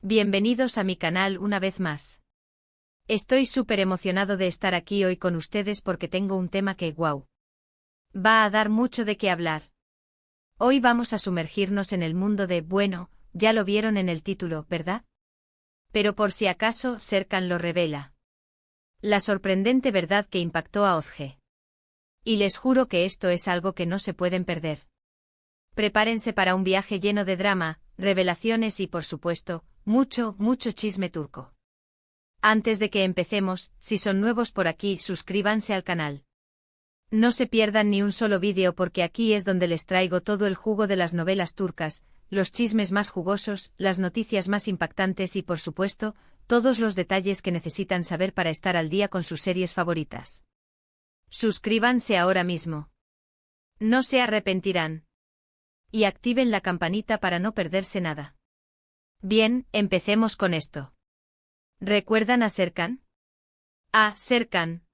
Bienvenidos a mi canal una vez más. Estoy súper emocionado de estar aquí hoy con ustedes porque tengo un tema que, wow, va a dar mucho de qué hablar. Hoy vamos a sumergirnos en el mundo de, bueno, ya lo vieron en el título, ¿verdad? Pero por si acaso, Serkan lo revela. La sorprendente verdad que impactó a Ozge. Y les juro que esto es algo que no se pueden perder. Prepárense para un viaje lleno de drama, revelaciones y, por supuesto, mucho chisme turco. Antes de que empecemos, si son nuevos por aquí, suscríbanse al canal. No se pierdan ni un solo vídeo porque aquí es donde les traigo todo el jugo de las novelas turcas, los chismes más jugosos, las noticias más impactantes y, por supuesto, todos los detalles que necesitan saber para estar al día con sus series favoritas. Suscríbanse ahora mismo. No se arrepentirán. Y activen la campanita para no perderse nada. Bien, empecemos con esto. ¿Recuerdan a Serkan? Serkan.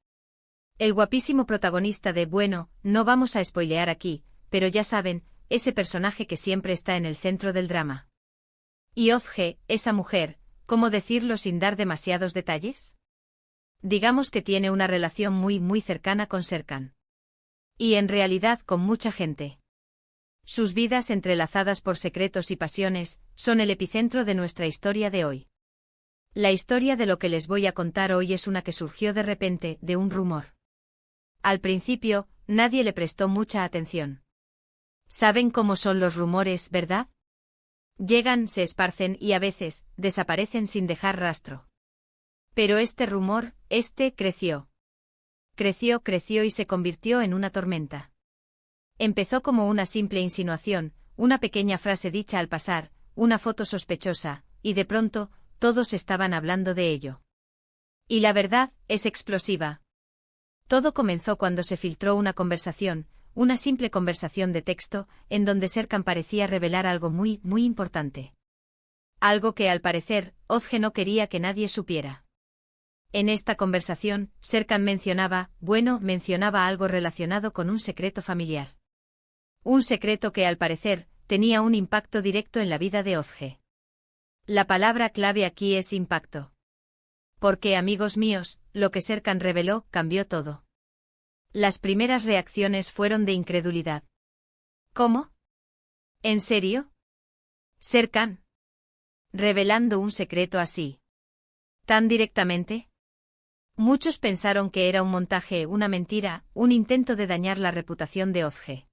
El guapísimo protagonista de Bueno, no vamos a spoilear aquí, pero ya saben, ese personaje que siempre está en el centro del drama. Y Ozge, esa mujer, ¿cómo decirlo sin dar demasiados detalles? Digamos que tiene una relación muy cercana con Serkan. Y en realidad con mucha gente. Sus vidas entrelazadas por secretos y pasiones, son el epicentro de nuestra historia de hoy. La historia de lo que les voy a contar hoy es una que surgió de repente, de un rumor. Al principio, nadie le prestó mucha atención. Saben cómo son los rumores, ¿verdad? Llegan, se esparcen y a veces, desaparecen sin dejar rastro. Pero este rumor, creció. Creció y se convirtió en una tormenta. Empezó como una simple insinuación, una pequeña frase dicha al pasar, una foto sospechosa, y de pronto, todos estaban hablando de ello. Y la verdad, es explosiva. Todo comenzó cuando se filtró una conversación, una simple conversación de texto, en donde Serkan parecía revelar algo muy importante. Algo que al parecer, Ozge no quería que nadie supiera. En esta conversación, Serkan mencionaba algo relacionado con un secreto familiar. Un secreto que al parecer, tenía un impacto directo en la vida de Ozge. La palabra clave aquí es impacto. Porque, amigos míos, lo que Serkan reveló cambió todo. Las primeras reacciones fueron de incredulidad. ¿Cómo? ¿En serio? ¿Serkan? ¿Revelando un secreto así? ¿Tan directamente? Muchos pensaron que era un montaje, una mentira, un intento de dañar la reputación de Ozge.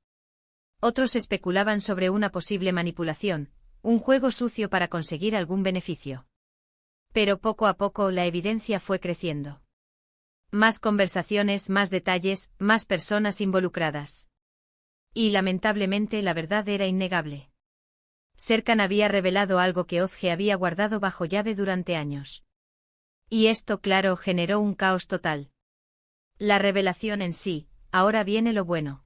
Otros especulaban sobre una posible manipulación, un juego sucio para conseguir algún beneficio. Pero poco a poco la evidencia fue creciendo. Más conversaciones, más detalles, más personas involucradas. Y lamentablemente la verdad era innegable. Serkan había revelado algo que Ozge había guardado bajo llave durante años. Y esto, claro, generó un caos total. La revelación en sí, ahora viene lo bueno.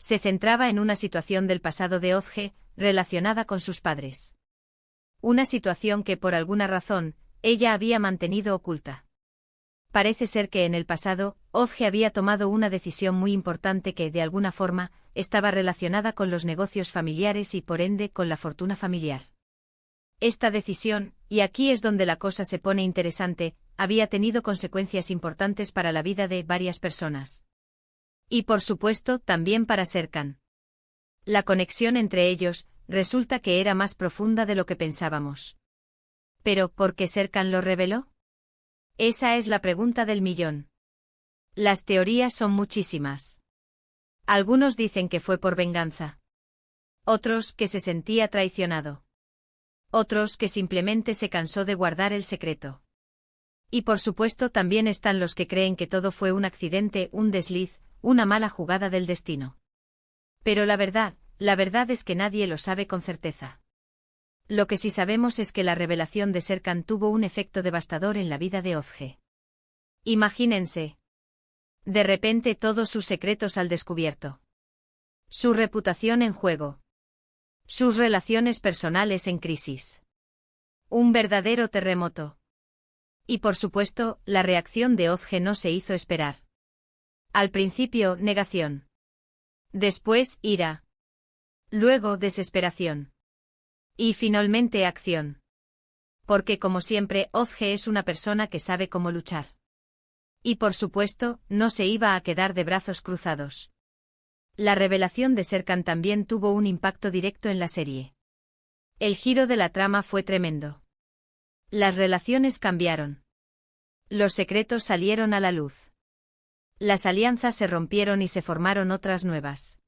Se centraba en una situación del pasado de Ozge, relacionada con sus padres. Una situación que por alguna razón, ella había mantenido oculta. Parece ser que en el pasado, Ozge había tomado una decisión muy importante que, de alguna forma, estaba relacionada con los negocios familiares y por ende con la fortuna familiar. Esta decisión, y aquí es donde la cosa se pone interesante, había tenido consecuencias importantes para la vida de varias personas. Y por supuesto, también para Serkan. La conexión entre ellos, resulta que era más profunda de lo que pensábamos. Pero, ¿por qué Serkan lo reveló? Esa es la pregunta del millón. Las teorías son muchísimas. Algunos dicen que fue por venganza. Otros, que se sentía traicionado. Otros, que simplemente se cansó de guardar el secreto. Y por supuesto también están los que creen que todo fue un accidente, un desliz, una mala jugada del destino. Pero la verdad es que nadie lo sabe con certeza. Lo que sí sabemos es que la revelación de Serkan tuvo un efecto devastador en la vida de Ozge. Imagínense. De repente todos sus secretos al descubierto. Su reputación en juego. Sus relaciones personales en crisis. Un verdadero terremoto. Y por supuesto, la reacción de Ozge no se hizo esperar. Al principio, negación. Después, ira. Luego, desesperación. Y finalmente, acción. Porque como siempre, Ozge es una persona que sabe cómo luchar. Y por supuesto, no se iba a quedar de brazos cruzados. La revelación de Serkan también tuvo un impacto directo en la serie. El giro de la trama fue tremendo. Las relaciones cambiaron. Los secretos salieron a la luz. Las alianzas se rompieron y se formaron otras nuevas.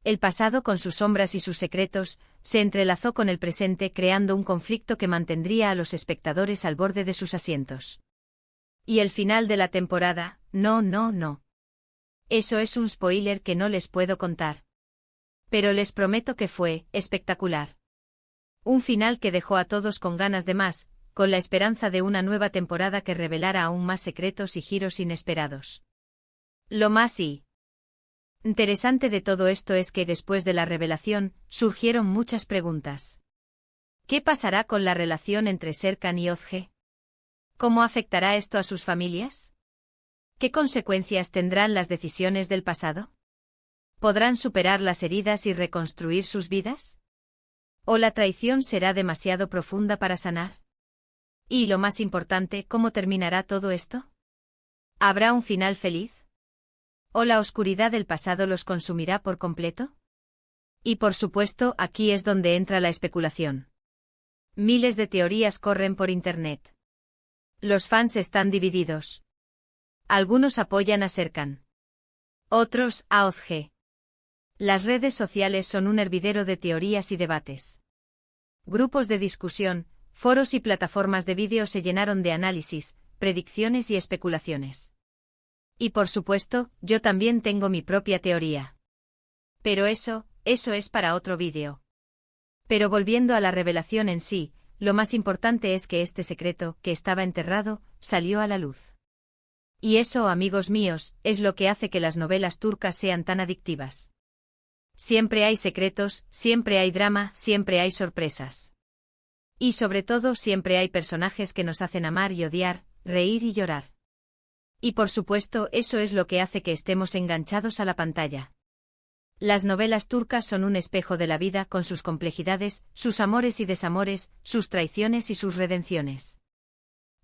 El pasado con sus sombras y sus secretos, se entrelazó con el presente creando un conflicto que mantendría a los espectadores al borde de sus asientos. Y el final de la temporada, no. Eso es un spoiler que no les puedo contar. Pero les prometo que fue espectacular. Un final que dejó a todos con ganas de más, con la esperanza de una nueva temporada que revelara aún más secretos y giros inesperados. Lo más interesante de todo esto es que después de la revelación, surgieron muchas preguntas. ¿Qué pasará con la relación entre Serkan y Ozge? ¿Cómo afectará esto a sus familias? ¿Qué consecuencias tendrán las decisiones del pasado? ¿Podrán superar las heridas y reconstruir sus vidas? ¿O la traición será demasiado profunda para sanar? Y lo más importante, ¿cómo terminará todo esto? ¿Habrá un final feliz? ¿O la oscuridad del pasado los consumirá por completo? Y por supuesto, aquí es donde entra la especulación. Miles de teorías corren por Internet. Los fans están divididos. Algunos apoyan a Serkan. Otros, a Ozge. Las redes sociales son un hervidero de teorías y debates. Grupos de discusión, foros y plataformas de vídeo se llenaron de análisis, predicciones y especulaciones. Y por supuesto, yo también tengo mi propia teoría. Pero eso es para otro vídeo. Pero volviendo a la revelación en sí, lo más importante es que este secreto, que estaba enterrado, salió a la luz. Y eso, amigos míos, es lo que hace que las novelas turcas sean tan adictivas. Siempre hay secretos, siempre hay drama, siempre hay sorpresas. Y sobre todo siempre hay personajes que nos hacen amar y odiar, reír y llorar. Y por supuesto eso es lo que hace que estemos enganchados a la pantalla. Las novelas turcas son un espejo de la vida con sus complejidades, sus amores y desamores, sus traiciones y sus redenciones.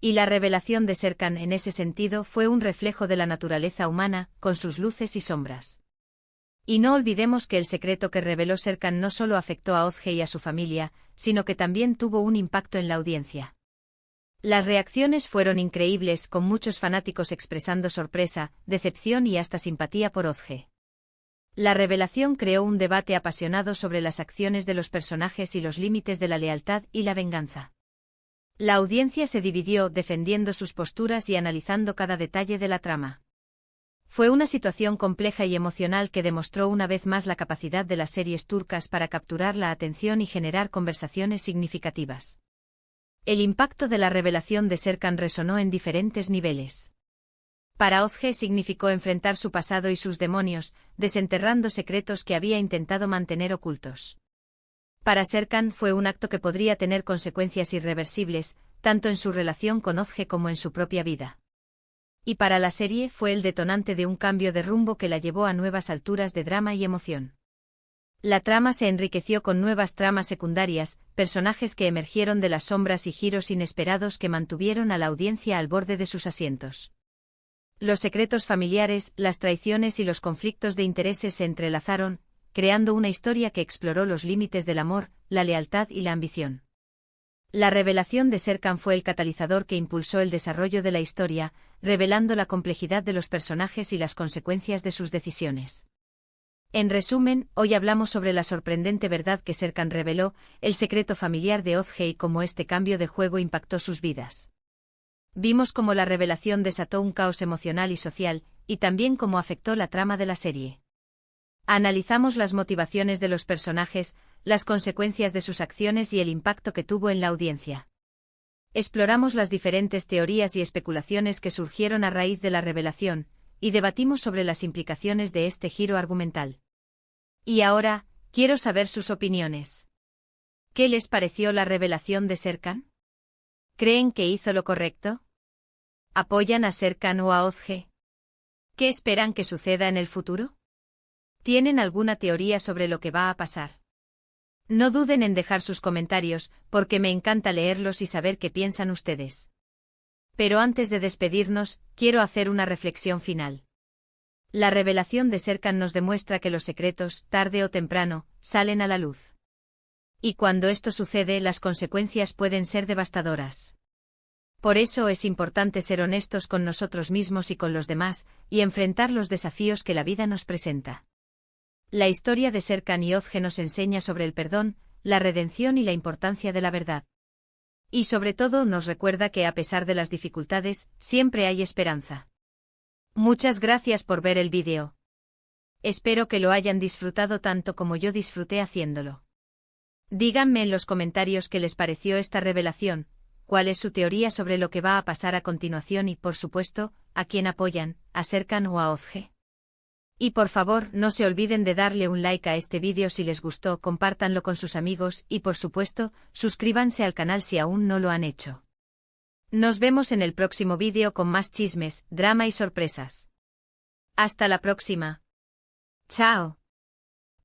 Y la revelación de Serkan en ese sentido fue un reflejo de la naturaleza humana, con sus luces y sombras. Y no olvidemos que el secreto que reveló Serkan no solo afectó a Ozge y a su familia, sino que también tuvo un impacto en la audiencia. Las reacciones fueron increíbles, con muchos fanáticos expresando sorpresa, decepción y hasta simpatía por Ozge. La revelación creó un debate apasionado sobre las acciones de los personajes y los límites de la lealtad y la venganza. La audiencia se dividió defendiendo sus posturas y analizando cada detalle de la trama. Fue una situación compleja y emocional que demostró una vez más la capacidad de las series turcas para capturar la atención y generar conversaciones significativas. El impacto de la revelación de Serkan resonó en diferentes niveles. Para Ozge significó enfrentar su pasado y sus demonios, desenterrando secretos que había intentado mantener ocultos. Para Serkan fue un acto que podría tener consecuencias irreversibles, tanto en su relación con Ozge como en su propia vida. Y para la serie fue el detonante de un cambio de rumbo que la llevó a nuevas alturas de drama y emoción. La trama se enriqueció con nuevas tramas secundarias, personajes que emergieron de las sombras y giros inesperados que mantuvieron a la audiencia al borde de sus asientos. Los secretos familiares, las traiciones y los conflictos de intereses se entrelazaron, creando una historia que exploró los límites del amor, la lealtad y la ambición. La revelación de Serkan fue el catalizador que impulsó el desarrollo de la historia, revelando la complejidad de los personajes y las consecuencias de sus decisiones. En resumen, hoy hablamos sobre la sorprendente verdad que Serkan reveló, el secreto familiar de Ozge y cómo este cambio de juego impactó sus vidas. Vimos cómo la revelación desató un caos emocional y social, y también cómo afectó la trama de la serie. Analizamos las motivaciones de los personajes, las consecuencias de sus acciones y el impacto que tuvo en la audiencia. Exploramos las diferentes teorías y especulaciones que surgieron a raíz de la revelación, y debatimos sobre las implicaciones de este giro argumental. Y ahora, quiero saber sus opiniones. ¿Qué les pareció la revelación de Serkan? ¿Creen que hizo lo correcto? ¿Apoyan a Serkan o a Ozge? ¿Qué esperan que suceda en el futuro? ¿Tienen alguna teoría sobre lo que va a pasar? No duden en dejar sus comentarios, porque me encanta leerlos y saber qué piensan ustedes. Pero antes de despedirnos, quiero hacer una reflexión final. La revelación de Serkan nos demuestra que los secretos, tarde o temprano, salen a la luz. Y cuando esto sucede, las consecuencias pueden ser devastadoras. Por eso es importante ser honestos con nosotros mismos y con los demás, y enfrentar los desafíos que la vida nos presenta. La historia de Serkan y Özge nos enseña sobre el perdón, la redención y la importancia de la verdad. Y sobre todo nos recuerda que a pesar de las dificultades, siempre hay esperanza. Muchas gracias por ver el vídeo. Espero que lo hayan disfrutado tanto como yo disfruté haciéndolo. Díganme en los comentarios qué les pareció esta revelación, cuál es su teoría sobre lo que va a pasar a continuación y, por supuesto, a quién apoyan, a Serkan o a Özge. Y por favor, no se olviden de darle un like a este vídeo si les gustó, compártanlo con sus amigos y, por supuesto, suscríbanse al canal si aún no lo han hecho. Nos vemos en el próximo vídeo con más chismes, drama y sorpresas. Hasta la próxima. Chao.